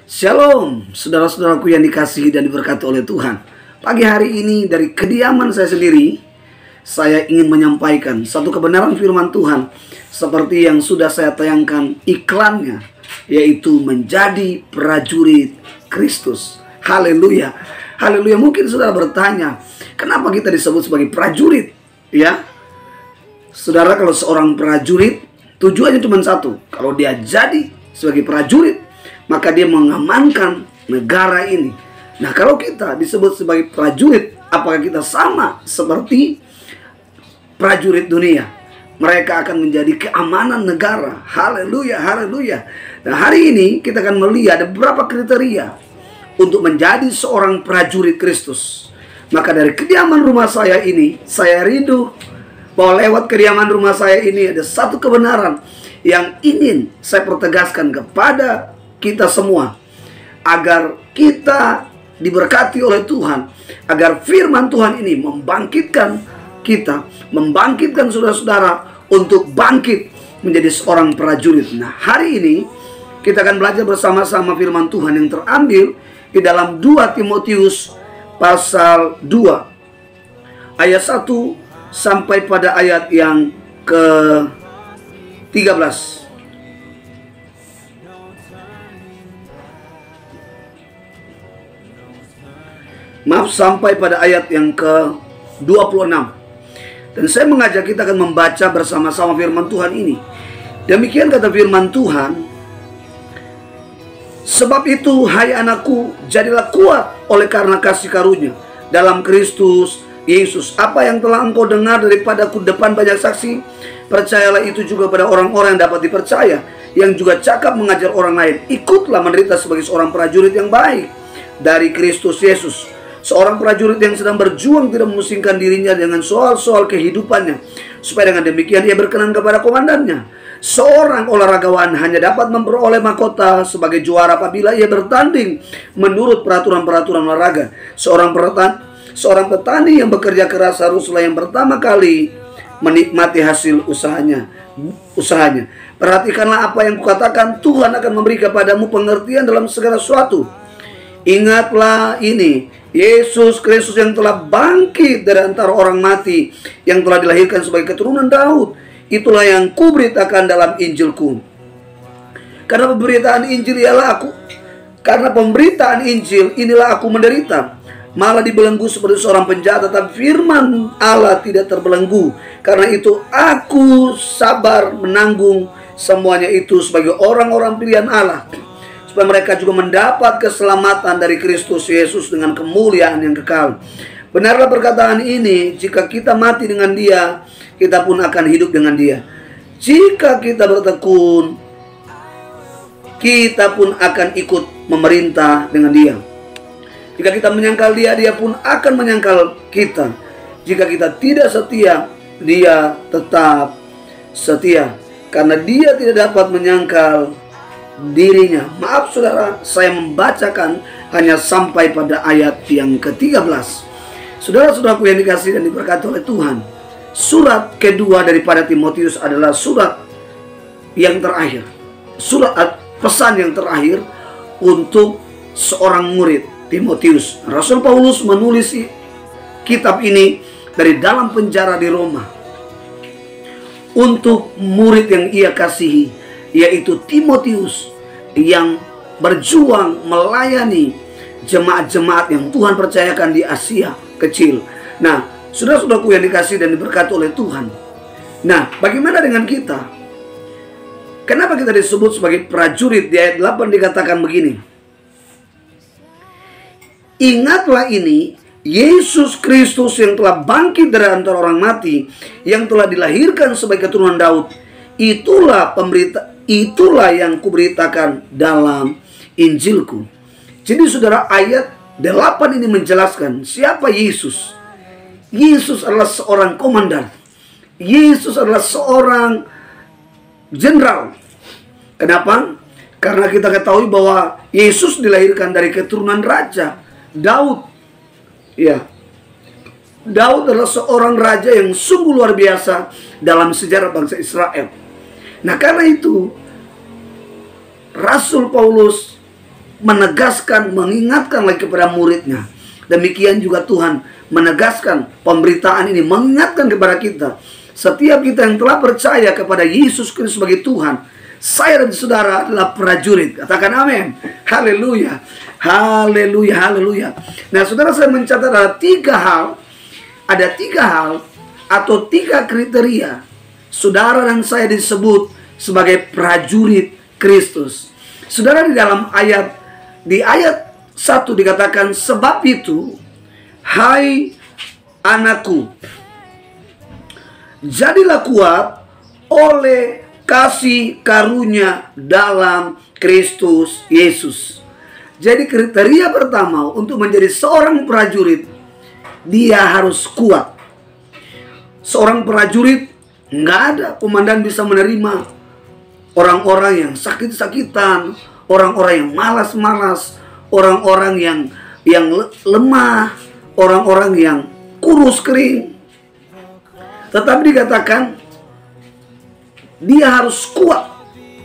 Shalom, saudara-saudaraku yang dikasihi dan diberkati oleh Tuhan. Pagi hari ini dari kediaman saya sendiri, saya ingin menyampaikan satu kebenaran firman Tuhan seperti yang sudah saya tayangkan iklannya, yaitu menjadi prajurit Kristus. Haleluya, haleluya. Mungkin saudara bertanya, kenapa kita disebut sebagai prajurit? Ya, saudara, kalau seorang prajurit tujuannya cuma satu. Kalau dia jadi sebagai prajurit, maka dia mengamankan negara ini. Nah, kalau kita disebut sebagai prajurit, apakah kita sama seperti prajurit dunia? Mereka akan menjadi keamanan negara. Haleluya, haleluya. Nah, hari ini kita akan melihat ada beberapa kriteria untuk menjadi seorang prajurit Kristus. Maka dari kediaman rumah saya ini, saya rindu bahwa lewat kediaman rumah saya ini ada satu kebenaran yang ingin saya pertegaskan kepada kita semua, agar kita diberkati oleh Tuhan, agar firman Tuhan ini membangkitkan kita, membangkitkan saudara-saudara untuk bangkit menjadi seorang prajurit. Nah, hari ini kita akan belajar bersama-sama firman Tuhan yang terambil di dalam 2 Timotius pasal 2 ayat 1 sampai pada ayat yang ke-13. Maaf, sampai pada ayat yang ke-26. Dan saya mengajak kita akan membaca bersama-sama firman Tuhan ini. Demikian kata firman Tuhan, sebab itu, hai anakku, jadilah kuat oleh karena kasih karunia dalam Kristus Yesus. Apa yang telah engkau dengar daripadaku depan banyak saksi, percayalah itu juga pada orang-orang yang dapat dipercaya, yang juga cakap mengajar orang lain. Ikutlah menderita sebagai seorang prajurit yang baik dari Kristus Yesus. Seorang prajurit yang sedang berjuang tidak memusingkan dirinya dengan soal-soal kehidupannya, supaya dengan demikian ia berkenan kepada komandannya. Seorang olahragawan hanya dapat memperoleh mahkota sebagai juara apabila ia bertanding menurut peraturan-peraturan olahraga. Seorang petani yang bekerja keras haruslah yang pertama kali menikmati hasil usahanya. Perhatikanlah apa yang kukatakan, Tuhan akan memberi kepadamu pengertian dalam segala sesuatu. Ingatlah ini, Yesus Kristus yang telah bangkit dari antara orang mati, yang telah dilahirkan sebagai keturunan Daud, itulah yang kuberitakan dalam Injilku. Karena pemberitaan Injil inilah aku menderita, malah dibelenggu seperti seorang penjahat, tetapi firman Allah tidak terbelenggu. Karena itu aku sabar menanggung semuanya itu sebagai orang-orang pilihan Allah, supaya mereka juga mendapat keselamatan dari Kristus Yesus dengan kemuliaan yang kekal. Benarlah perkataan ini, jika kita mati dengan Dia, kita pun akan hidup dengan Dia. Jika kita bertekun, kita pun akan ikut memerintah dengan Dia. Jika kita menyangkal Dia, Dia pun akan menyangkal kita. Jika kita tidak setia, Dia tetap setia, karena Dia tidak dapat menyangkal dirinya. Maaf saudara, saya membacakan hanya sampai pada ayat yang ke-13. Saudara-saudaraku yang dikasihi dan diberkati oleh Tuhan, surat kedua daripada Timotius adalah surat yang terakhir, pesan yang terakhir untuk seorang murid Timotius. Rasul Paulus menulis kitab ini dari dalam penjara di Roma untuk murid yang ia kasihi, yaitu Timotius, yang berjuang melayani jemaat-jemaat yang Tuhan percayakan di Asia kecil. Nah, saudara-saudaraku yang dikasihi dan diberkati oleh Tuhan, nah, bagaimana dengan kita? Kenapa kita disebut sebagai prajurit? Di ayat 8 dikatakan begini, ingatlah ini, Yesus Kristus yang telah bangkit dari antara orang mati, yang telah dilahirkan sebagai keturunan Daud, itulah yang kuberitakan dalam Injilku. Jadi saudara, ayat 8 ini menjelaskan siapa Yesus. Yesus adalah seorang komandan. Yesus adalah seorang jenderal. Kenapa? Karena kita ketahui bahwa Yesus dilahirkan dari keturunan Raja Daud. Ya, Daud adalah seorang raja yang sungguh luar biasa dalam sejarah bangsa Israel. Nah, karena itu Rasul Paulus menegaskan, mengingatkan lagi kepada muridnya. Demikian juga Tuhan menegaskan pemberitaan ini, mengingatkan kepada kita. Setiap kita yang telah percaya kepada Yesus Kristus sebagai Tuhan, saya dan saudara adalah prajurit. Katakan amin. Haleluya. Haleluya. Haleluya. Nah, saudara, saya mencatat ada tiga hal atau tiga kriteria saudara dan saya disebut sebagai prajurit Kristus. Saudara, di ayat 1 dikatakan, sebab itu, hai anakku, jadilah kuat oleh kasih karunia dalam Kristus Yesus. Jadi kriteria pertama untuk menjadi seorang prajurit, dia harus kuat. Seorang prajurit, nggak ada komandan bisa menerima orang-orang yang sakit-sakitan, orang-orang yang malas-malas, orang-orang yang lemah, orang-orang yang kurus kering. Tetapi dikatakan dia harus kuat.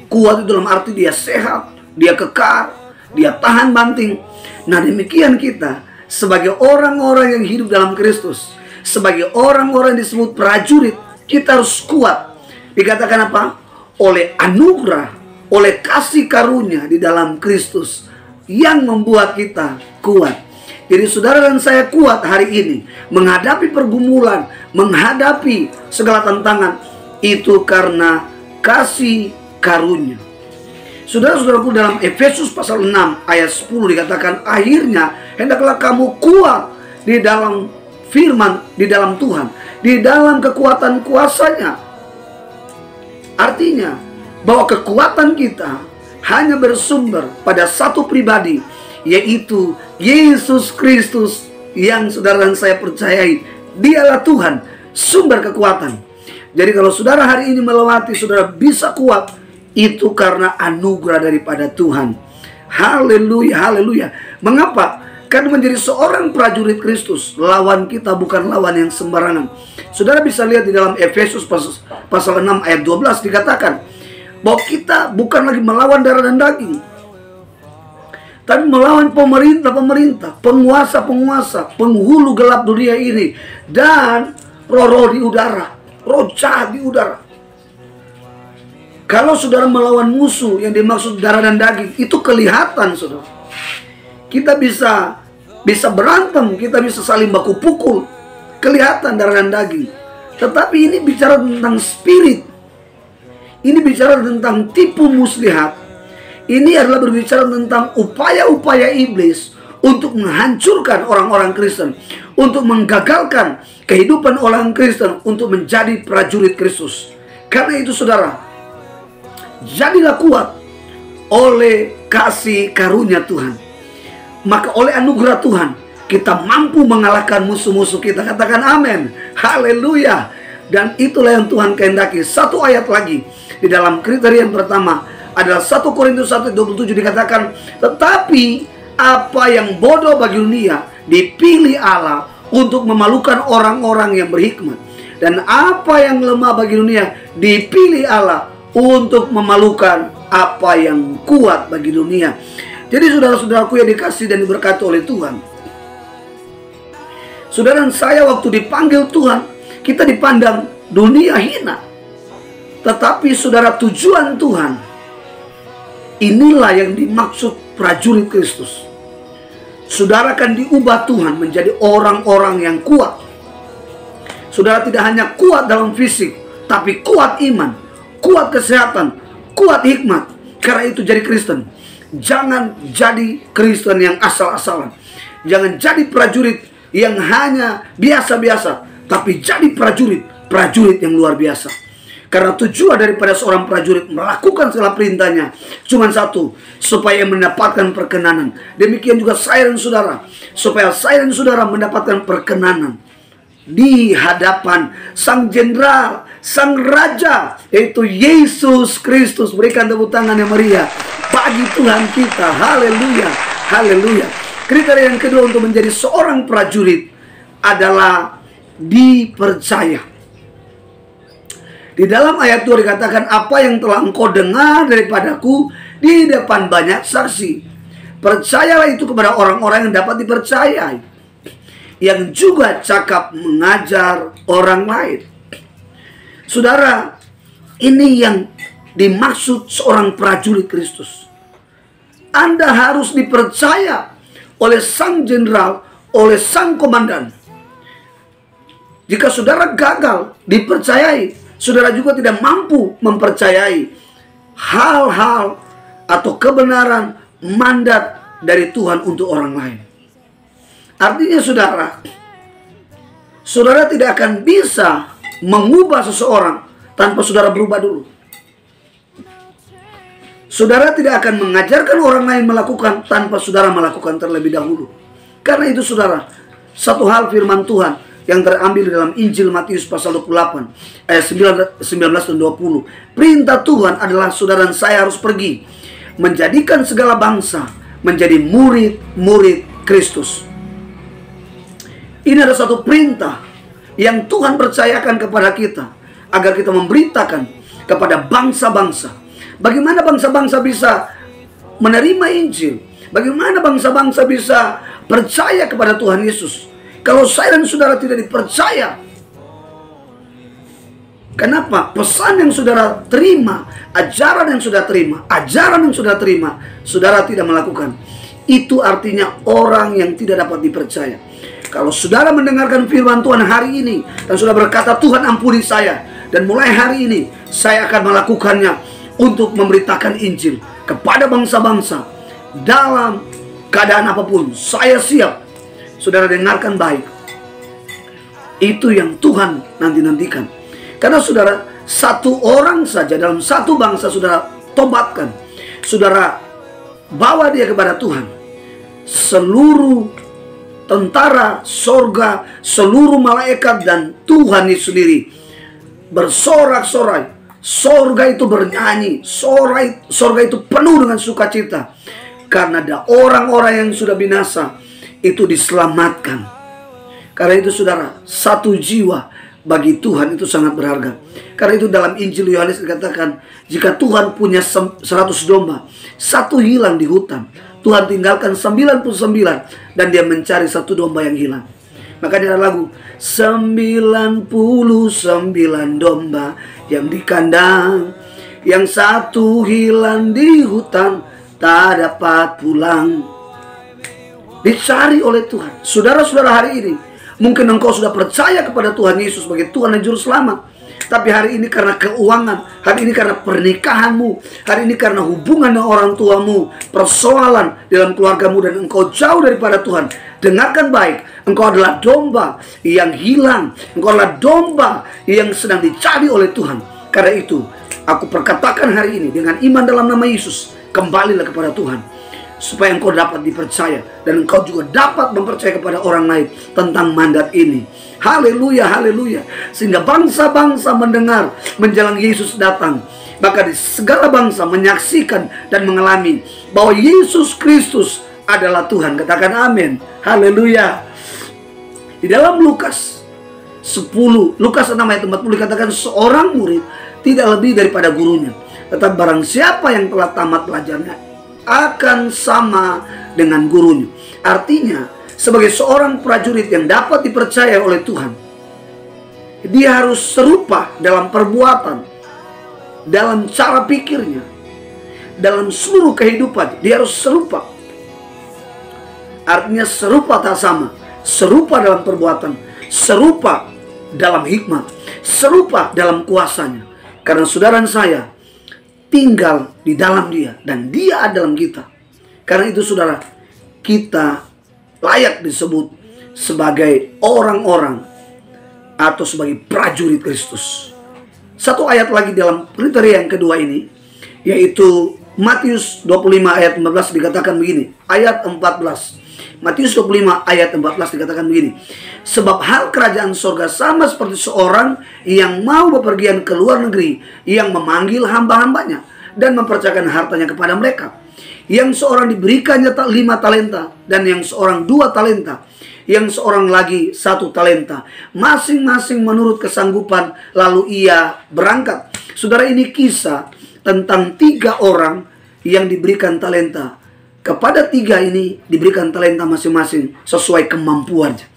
Kuat itu dalam arti dia sehat, dia kekar, dia tahan banting. Nah, demikian kita sebagai orang-orang yang hidup dalam Kristus, sebagai orang-orang yang disebut prajurit, kita harus kuat. Dikatakan apa? Oleh anugerah, oleh kasih karunia di dalam Kristus yang membuat kita kuat. Jadi saudara dan saya kuat hari ini menghadapi pergumulan, menghadapi segala tantangan, itu karena kasih karunia. Saudara-saudaraku, dalam Efesus pasal 6 ayat 10 dikatakan, akhirnya hendaklah kamu kuat di dalam firman, di dalam Tuhan, di dalam kekuatan kuasanya. Artinya bahwa kekuatan kita hanya bersumber pada satu pribadi, yaitu Yesus Kristus yang saudara dan saya percayai. Dialah Tuhan, sumber kekuatan. Jadi kalau saudara hari ini melewati, saudara bisa kuat, itu karena anugerah daripada Tuhan. Haleluya, haleluya. Mengapa? Karena menjadi seorang prajurit Kristus, lawan kita bukan lawan yang sembarangan. Saudara bisa lihat di dalam Efesus pasal 6 ayat 12 dikatakan bahwa kita bukan lagi melawan darah dan daging, tapi melawan pemerintah-pemerintah, penguasa-penguasa, penghulu gelap dunia ini, dan roh-roh di udara, roh jahat di udara. Kalau saudara melawan musuh yang dimaksud darah dan daging, itu kelihatan, saudara. Kita bisa berantem, kita bisa saling baku pukul, kelihatan darah dan daging. Tetapi ini bicara tentang spirit. Ini bicara tentang tipu muslihat. Ini adalah berbicara tentang upaya-upaya iblis untuk menghancurkan orang-orang Kristen, untuk menggagalkan kehidupan orang Kristen untuk menjadi prajurit Kristus. Karena itu saudara, jadilah kuat oleh kasih karunia Tuhan. Maka oleh anugerah Tuhan, kita mampu mengalahkan musuh-musuh kita. Katakan amin. Haleluya. Dan itulah yang Tuhan kehendaki. Satu ayat lagi di dalam kriteria yang pertama adalah 1 Korintus 1:27 dikatakan, tetapi apa yang bodoh bagi dunia dipilih Allah untuk memalukan orang-orang yang berhikmat, dan apa yang lemah bagi dunia dipilih Allah untuk memalukan apa yang kuat bagi dunia. Jadi saudara-saudaraku yang dikasih dan diberkati oleh Tuhan, saudara dan saya waktu dipanggil Tuhan, kita dipandang dunia hina. Tetapi saudara, tujuan Tuhan, inilah yang dimaksud prajurit Kristus. Saudara akan diubah Tuhan menjadi orang-orang yang kuat. Saudara tidak hanya kuat dalam fisik, tapi kuat iman, kuat kesehatan, kuat hikmat. Karena itu jadi Kristen. Jangan jadi Kristen yang asal-asalan. Jangan jadi prajurit yang hanya biasa-biasa, tapi jadi prajurit yang luar biasa. Karena tujuan daripada seorang prajurit melakukan segala perintahnya cuma satu, supaya mendapatkan perkenanan. Demikian juga saya dan saudara, supaya saya dan saudara mendapatkan perkenanan di hadapan Sang Jenderal, Sang Raja, yaitu Yesus Kristus. Berikan tepuk tangan yang meriah bagi Tuhan kita. Haleluya, haleluya. Kriteria yang kedua untuk menjadi seorang prajurit adalah dipercaya. Di dalam ayat 2 dikatakan, apa yang telah engkau dengar daripadaku di depan banyak saksi, Percayalah itu kepada orang-orang yang dapat dipercayai, yang juga cakap mengajar orang lain. Saudara, ini yang dimaksud seorang prajurit Kristus. Anda harus dipercaya oleh sang jenderal, oleh sang komandan. Jika saudara gagal dipercayai, saudara juga tidak mampu mempercayai hal-hal atau kebenaran mandat dari Tuhan untuk orang lain. Artinya saudara tidak akan bisa mengubah seseorang tanpa saudara berubah dulu. Saudara tidak akan mengajarkan orang lain melakukan tanpa saudara melakukan terlebih dahulu. Karena itu saudara, satu hal firman Tuhan yang terambil dalam Injil Matius pasal 28 ayat 19 dan 20. Perintah Tuhan adalah saudara dan saya harus pergi menjadikan segala bangsa menjadi murid-murid Kristus. Ini adalah satu perintah yang Tuhan percayakan kepada kita agar kita memberitakan kepada bangsa-bangsa. Bagaimana bangsa-bangsa bisa menerima Injil? Bagaimana bangsa-bangsa bisa percaya kepada Tuhan Yesus kalau saya dan saudara tidak dipercaya? Kenapa? Pesan yang saudara terima, ajaran yang saudara terima, saudara tidak melakukan. Itu artinya orang yang tidak dapat dipercaya. Kalau saudara mendengarkan firman Tuhan hari ini dan saudara berkata, Tuhan ampuni saya, dan mulai hari ini saya akan melakukannya untuk memberitakan Injil kepada bangsa-bangsa dalam keadaan apapun, saya siap. Saudara dengarkan baik. Itu yang Tuhan nanti-nantikan. Karena saudara, satu orang saja dalam satu bangsa saudara tobatkan, saudara bawa dia kepada Tuhan, seluruh tentara sorga, seluruh malaikat dan Tuhan itu sendiri bersorak-sorai. Sorga itu bernyanyi, sorga itu penuh dengan sukacita, karena ada orang-orang yang sudah binasa itu diselamatkan. Karena itu saudara, satu jiwa bagi Tuhan itu sangat berharga. Karena itu dalam Injil Yohanes dikatakan, jika Tuhan punya 100 domba, satu hilang di hutan, Tuhan tinggalkan 99 dan dia mencari satu domba yang hilang. Makanya ada lagu 99 domba yang di kandang, yang satu hilang di hutan, tak dapat pulang. Dicari oleh Tuhan. Saudara-saudara, hari ini mungkin engkau sudah percaya kepada Tuhan Yesus sebagai Tuhan dan Juru Selamat, tapi hari ini karena keuangan, hari ini karena pernikahanmu, hari ini karena hubungan dengan orang tuamu, persoalan dalam keluargamu, dan engkau jauh daripada Tuhan. Dengarkan baik, engkau adalah domba yang hilang, engkau adalah domba yang sedang dicari oleh Tuhan. Karena itu, aku perkatakan hari ini dengan iman dalam nama Yesus, kembalilah kepada Tuhan, supaya engkau dapat dipercaya dan engkau juga dapat mempercayai kepada orang lain tentang mandat ini. Haleluya, haleluya. Sehingga bangsa-bangsa mendengar menjelang Yesus datang, maka di segala bangsa menyaksikan dan mengalami bahwa Yesus Kristus adalah Tuhan. Katakan amin. Haleluya. Di dalam Lukas 10, Lukas 6 ayat 40 dikatakan, seorang murid tidak lebih daripada gurunya, tetapi barang siapa yang telah tamat pelajarannya akan sama dengan gurunya. Artinya, sebagai seorang prajurit yang dapat dipercaya oleh Tuhan, dia harus serupa dalam perbuatan, dalam cara pikirnya, dalam seluruh kehidupan. Dia harus serupa. Artinya serupa tak sama, serupa dalam perbuatan, serupa dalam hikmat, serupa dalam kuasanya. Karena saudara dan saya tinggal di dalam dia dan dia ada dalam kita. Karena itu saudara, kita layak disebut sebagai orang-orang atau sebagai prajurit Kristus. Satu ayat lagi dalam kriteria yang kedua ini, yaitu Matius 25 ayat 14 dikatakan begini. Ayat 14, Matius 25 ayat 14 dikatakan begini, sebab hal kerajaan sorga sama seperti seorang yang mau bepergian ke luar negeri, yang memanggil hamba-hambanya dan mempercayakan hartanya kepada mereka. Yang seorang diberikannya 5 talenta, dan yang seorang 2 talenta, yang seorang lagi 1 talenta, masing-masing menurut kesanggupan, lalu ia berangkat. Saudara, ini kisah tentang 3 orang yang diberikan talenta kepada 3 ini diberikan talenta masing-masing sesuai kemampuannya.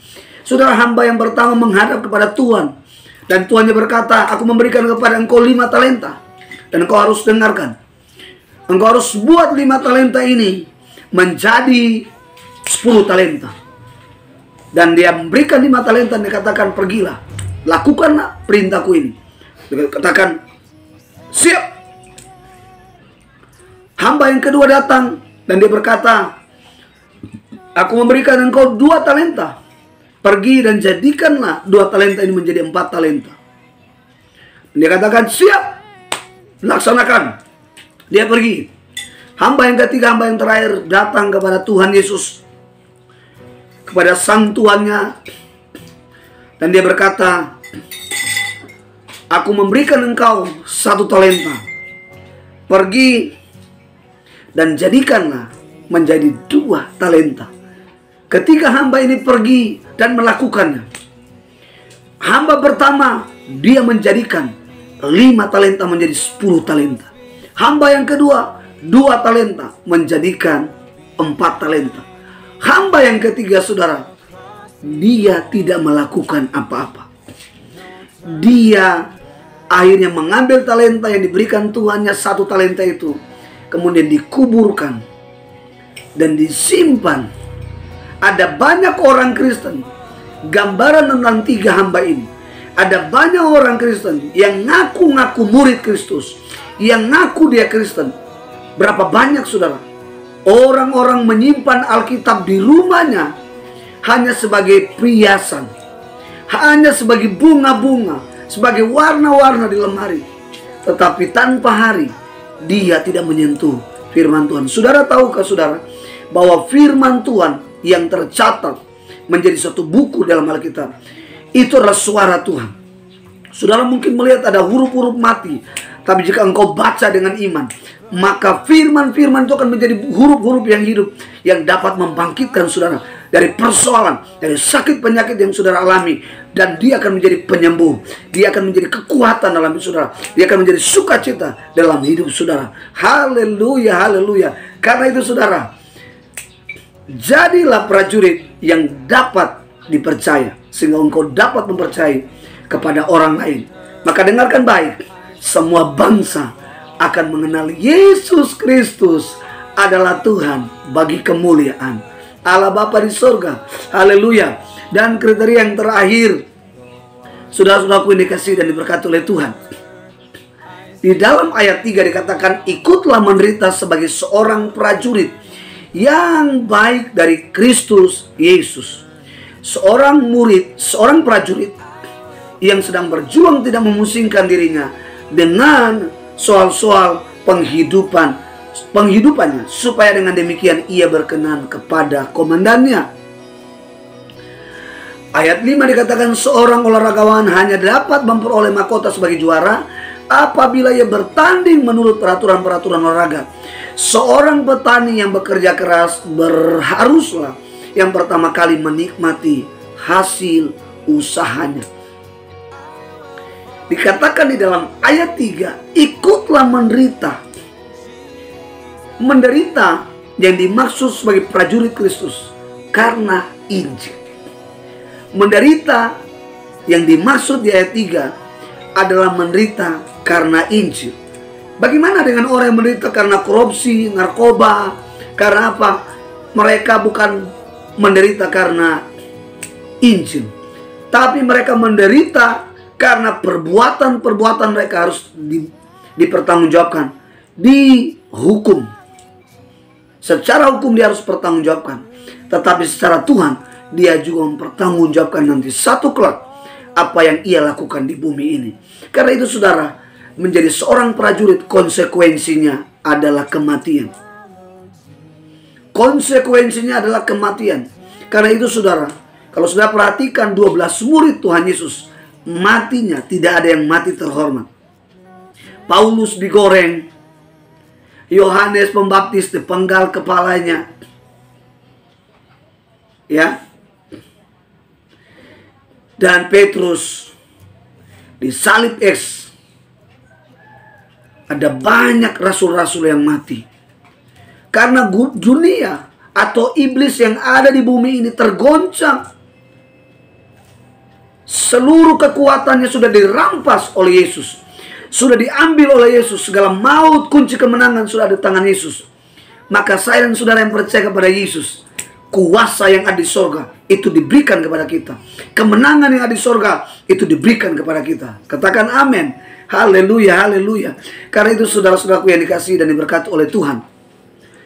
Saudara, hamba yang pertama menghadap kepada Tuhan. Dan Tuhannya berkata, aku memberikan kepada engkau 5 talenta. Dan engkau harus dengarkan. Engkau harus buat 5 talenta ini menjadi 10 talenta. Dan dia memberikan 5 talenta dan dikatakan, pergilah, lakukanlah perintahku ini. Dia katakan, siap. Hamba yang kedua datang dan dia berkata, aku memberikan engkau 2 talenta. Pergi dan jadikanlah 2 talenta ini menjadi 4 talenta. Dia katakan, siap, laksanakan. Dia pergi. Hamba yang ketiga, hamba yang terakhir datang kepada Tuhan Yesus, kepada sang Tuhannya, dan dia berkata, aku memberikan engkau 1 talenta. Pergi dan jadikanlah menjadi 2 talenta. Ketika hamba ini pergi dan melakukannya, hamba pertama dia menjadikan 5 talenta menjadi 10 talenta. Hamba yang kedua 2 talenta menjadikan 4 talenta. Hamba yang ketiga, saudara, dia tidak melakukan apa-apa. Dia akhirnya mengambil talenta yang diberikan Tuhannya, 1 talenta itu, kemudian dikuburkan dan disimpan. Ada banyak orang Kristen, gambaran tentang 3 hamba ini. Ada banyak orang Kristen yang ngaku-ngaku murid Kristus, yang ngaku dia Kristen. Berapa banyak, saudara, orang-orang menyimpan Alkitab di rumahnya hanya sebagai perhiasan, hanya sebagai bunga-bunga, sebagai warna-warna di lemari. Tetapi tanpa hari dia tidak menyentuh firman Tuhan. Saudara, tahukah saudara bahwa firman Tuhan yang tercatat menjadi suatu buku dalam Alkitab itu adalah suara Tuhan? Saudara mungkin melihat ada huruf-huruf mati, tapi jika engkau baca dengan iman, maka firman-firman itu akan menjadi huruf-huruf yang hidup, yang dapat membangkitkan saudara dari persoalan, dari sakit penyakit yang saudara alami. Dan dia akan menjadi penyembuh, dia akan menjadi kekuatan dalam hidup saudara, dia akan menjadi sukacita dalam hidup saudara. Haleluya, haleluya. Karena itu saudara, jadilah prajurit yang dapat dipercaya, sehingga engkau dapat mempercayai kepada orang lain. Maka dengarkan baik, semua bangsa akan mengenal Yesus Kristus adalah Tuhan bagi kemuliaan Allah Bapa di sorga. Haleluya. Dan kriteria yang terakhir, saudara-saudaraku yang dikasihi dan diberkati oleh Tuhan, di dalam ayat 3 dikatakan, ikutlah menderita sebagai seorang prajurit yang baik dari Kristus Yesus. Seorang murid, seorang prajurit yang sedang berjuang tidak memusingkan dirinya dengan soal-soal penghidupannya, supaya dengan demikian ia berkenan kepada komandannya. Ayat 5 dikatakan, seorang olahragawan hanya dapat memperoleh mahkota sebagai juara apabila ia bertanding menurut peraturan-peraturan olahraga. Seorang petani yang bekerja keras haruslah yang pertama kali menikmati hasil usahanya. Dikatakan di dalam ayat 3, ikutlah menderita. Menderita yang dimaksud sebagai prajurit Kristus karena Injil. Menderita yang dimaksud di ayat 3 adalah menderita karena Injil. Bagaimana dengan orang yang menderita karena korupsi, narkoba? Karena apa? Mereka bukan menderita karena Injil, tapi mereka menderita karena perbuatan-perbuatan mereka harus dipertanggungjawabkan, dihukum. Secara hukum dia harus pertanggungjawabkan, tetapi secara Tuhan dia juga mempertanggungjawabkan nanti satu kelak apa yang ia lakukan di bumi ini. Karena itu saudara, menjadi seorang prajurit konsekuensinya adalah kematian. Konsekuensinya adalah kematian. Karena itu saudara, kalau saudara perhatikan 12 murid Tuhan Yesus, matinya tidak ada yang mati terhormat. Paulus digoreng, Yohanes Pembaptis dipenggal kepalanya, ya, dan Petrus disalib es. Ada banyak rasul-rasul yang mati. Karena dunia atau iblis yang ada di bumi ini tergoncang. Seluruh kekuatannya sudah dirampas oleh Yesus. Sudah diambil oleh Yesus. Segala maut, kunci kemenangan sudah ada di tangan Yesus. Maka saya dan saudara yang percaya kepada Yesus, kuasa yang ada di sorga itu diberikan kepada kita. Kemenangan yang ada di sorga itu diberikan kepada kita. Katakan amin. Haleluya, haleluya. Karena itu saudara-saudaraku yang dikasihi dan diberkati oleh Tuhan,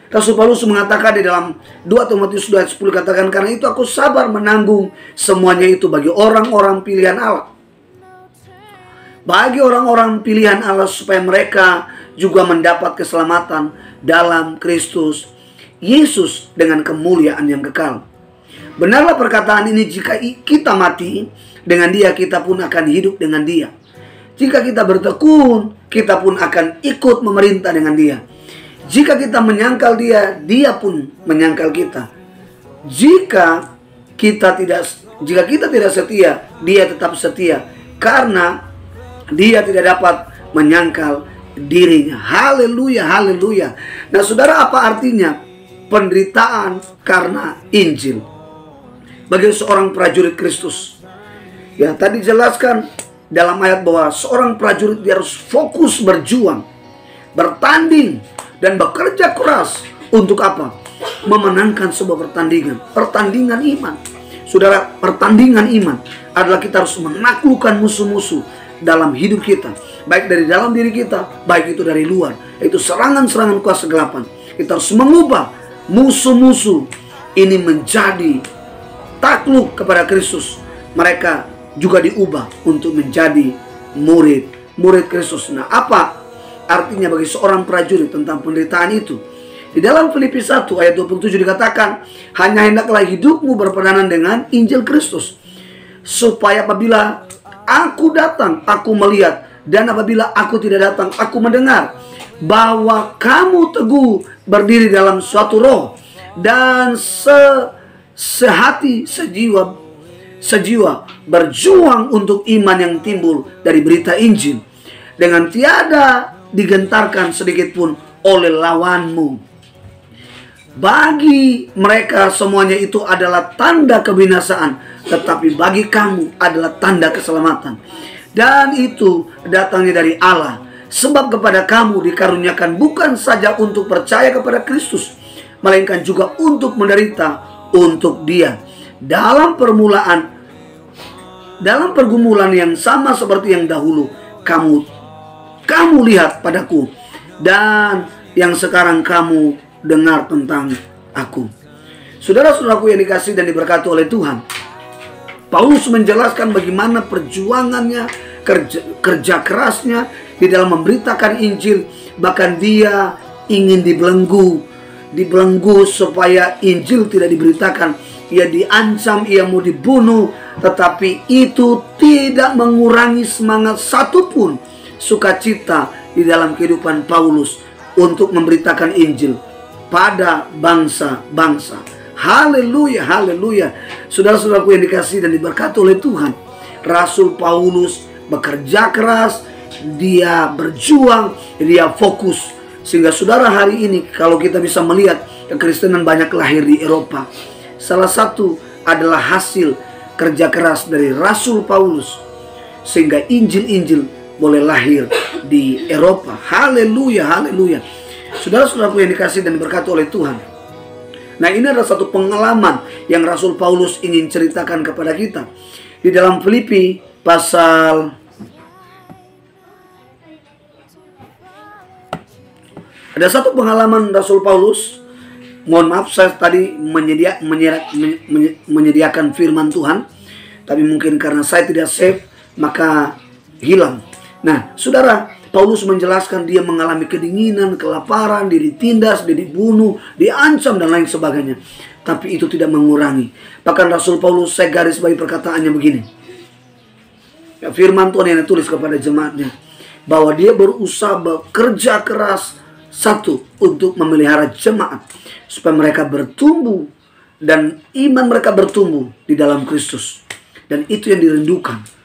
Rasul Paulus mengatakan di dalam 2 Timotius 2 ayat 10, katakan, karena itu aku sabar menanggung semuanya itu bagi orang-orang pilihan Allah. Bagi orang-orang pilihan Allah supaya mereka juga mendapat keselamatan dalam Kristus Yesus dengan kemuliaan yang kekal. Benarlah perkataan ini, jika kita mati dengan Dia, kita pun akan hidup dengan Dia. Jika kita bertekun, kita pun akan ikut memerintah dengan Dia. Jika kita menyangkal Dia, Dia pun menyangkal kita. Jika kita tidak setia, Dia tetap setia, karena Dia tidak dapat menyangkal dirinya. Haleluya, haleluya. Nah saudara, apa artinya penderitaan karena Injil bagi seorang prajurit Kristus? Ya, tadi jelaskan dalam ayat bahwa seorang prajurit dia harus fokus berjuang, bertanding, dan bekerja keras untuk apa? Memenangkan sebuah pertandingan. Pertandingan iman. Saudara, pertandingan iman adalah kita harus menaklukkan musuh-musuh dalam hidup kita. Baik dari dalam diri kita, baik itu dari luar. Itu serangan-serangan kuasa kegelapan. Kita harus mengubah musuh-musuh ini menjadi takluk kepada Kristus. Mereka juga diubah untuk menjadi murid Kristus. Nah, apa artinya bagi seorang prajurit tentang penderitaan itu? Di dalam Filipi 1 ayat 27 dikatakan, hanya hendaklah hidupmu berpadanan dengan Injil Kristus, supaya apabila aku datang, aku melihat, dan apabila aku tidak datang, aku mendengar, bahwa kamu teguh berdiri dalam suatu roh, dan sehati, sejiwa berjuang untuk iman yang timbul dari berita Injil, dengan tiada digentarkan sedikit pun oleh lawanmu. Bagi mereka semuanya itu adalah tanda kebinasaan, tetapi bagi kamu adalah tanda keselamatan. Dan itu datangnya dari Allah, sebab kepada kamu dikaruniakan bukan saja untuk percaya kepada Kristus, melainkan juga untuk menderita untuk Dia. Dalam pergumulan yang sama seperti yang dahulu kamu lihat padaku, dan yang sekarang kamu dengar tentang aku. Saudara-saudaraku yang dikasihi dan diberkati oleh Tuhan, Paulus menjelaskan bagaimana perjuangannya, kerja kerasnya di dalam memberitakan Injil. Bahkan dia ingin dibelenggu supaya Injil tidak diberitakan. Ia diancam, ia mau dibunuh, tetapi itu tidak mengurangi semangat satupun, sukacita di dalam kehidupan Paulus untuk memberitakan Injil pada bangsa-bangsa. Haleluya, haleluya. Saudara-saudaraku yang dikasihi dan diberkati oleh Tuhan, Rasul Paulus bekerja keras, dia berjuang, dia fokus. Sehingga saudara, hari ini kalau kita bisa melihat kekristenan banyak lahir di Eropa, salah satu adalah hasil kerja keras dari Rasul Paulus, sehingga Injil-Injil boleh lahir di Eropa. Haleluya, haleluya. Saudara-saudaraku yang dikasihi dan diberkati oleh Tuhan, nah ini adalah satu pengalaman yang Rasul Paulus ingin ceritakan kepada kita. Di dalam Filipi pasal ada satu pengalaman Rasul Paulus. Mohon maaf, saya tadi menyediakan firman Tuhan, tapi mungkin karena saya tidak save maka hilang. Nah, saudara, Paulus menjelaskan dia mengalami kedinginan, kelaparan, dia ditindas, dia dibunuh, diancam, dan lain sebagainya. Tapi itu tidak mengurangi. Bahkan Rasul Paulus, saya garis bawahi perkataannya begini. Ya, firman Tuhan yang ditulis kepada jemaatnya, bahwa dia berusaha bekerja keras, satu, untuk memelihara jemaat, supaya mereka bertumbuh, dan iman mereka bertumbuh di dalam Kristus. Dan itu yang dirindukan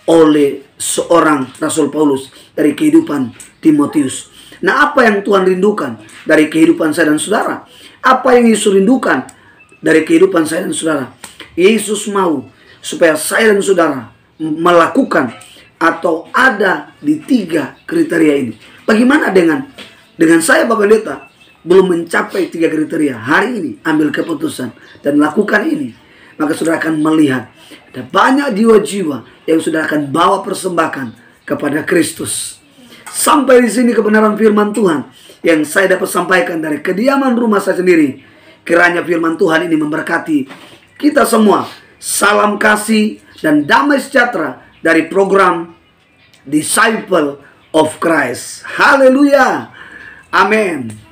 oleh seorang Rasul Paulus dari kehidupan Timotius. Nah, apa yang Tuhan rindukan dari kehidupan saya dan saudara? Apa yang Yesus rindukan dari kehidupan saya dan saudara? Yesus mau supaya saya dan saudara melakukan atau ada di 3 kriteria ini. Bagaimana dengan saya, Bapak Pendeta, belum mencapai 3 kriteria? Hari ini ambil keputusan dan lakukan ini. Maka saudara akan melihat ada banyak jiwa-jiwa yang sudah akan bawa persembahan kepada Kristus. Sampai di sini kebenaran firman Tuhan yang saya dapat sampaikan dari kediaman rumah saya sendiri. Kiranya firman Tuhan ini memberkati kita semua. Salam kasih dan damai sejahtera dari program Disciple of Christ. Haleluya. Amin.